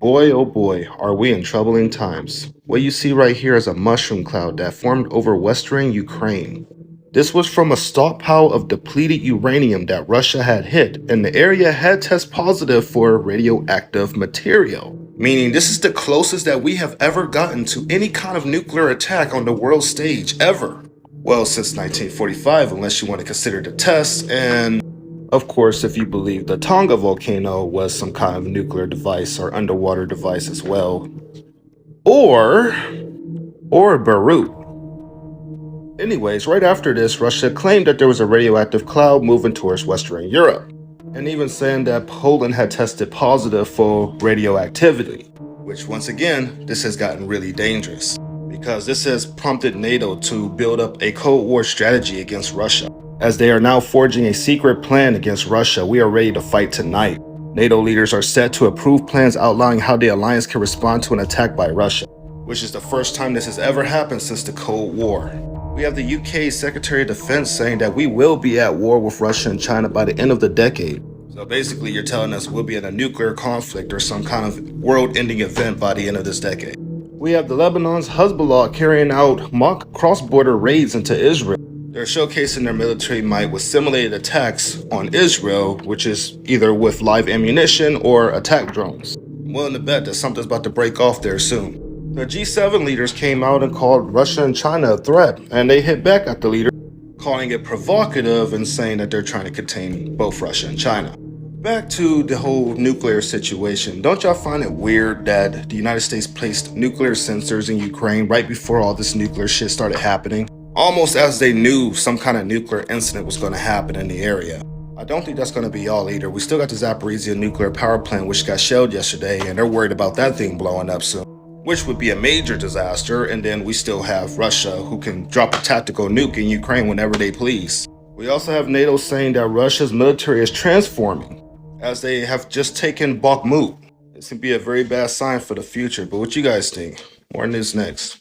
Boy, oh boy, are we in troubling times. What you see right here is a mushroom cloud that formed over western Ukraine. This was from a stockpile of depleted uranium that Russia had hit, and the area had tested positive for radioactive material. Meaning, this is the closest that we have ever gotten to any kind of nuclear attack on the world stage ever. Well, since 1945, unless you want to consider the tests, and of course, if you believe the Tonga volcano was some kind of nuclear device or underwater device as well, or Beirut. Anyways, right after this, Russia claimed that there was a radioactive cloud moving towards Western Europe, and even saying that Poland had tested positive for radioactivity, which once again, this has gotten really dangerous, because this has prompted NATO to build up a Cold War strategy against Russia. As they are now forging a secret plan against Russia, we are ready to fight tonight. NATO leaders are set to approve plans outlining how the alliance can respond to an attack by Russia, which is the first time this has ever happened since the Cold War. We have the UK Secretary of Defense saying that we will be at war with Russia and China by the end of the decade. So basically, you're telling us we'll be in a nuclear conflict or some kind of world-ending event by the end of this decade. We have the Lebanon's Hezbollah carrying out mock cross-border raids into Israel. They're showcasing their military might with simulated attacks on Israel, which is either with live ammunition or attack drones. I'm willing to bet that something's about to break off there soon. The G7 leaders came out and called Russia and China a threat, and they hit back at the leader, calling it provocative and saying that they're trying to contain both Russia and China. Back to the whole nuclear situation. Don't y'all find it weird that the United States placed nuclear sensors in Ukraine right before all this nuclear shit started happening? Almost as they knew some kind of nuclear incident was going to happen in the area. I don't think that's going to be all either. We still got the Zaporizhia nuclear power plant, which got shelled yesterday, and they're worried about that thing blowing up soon, which would be a major disaster. And then we still have Russia, who can drop a tactical nuke in Ukraine whenever they please. We also have NATO saying that Russia's military is transforming, as they have just taken Bakhmut. This could be a very bad sign for the future, but what you guys think? More news next.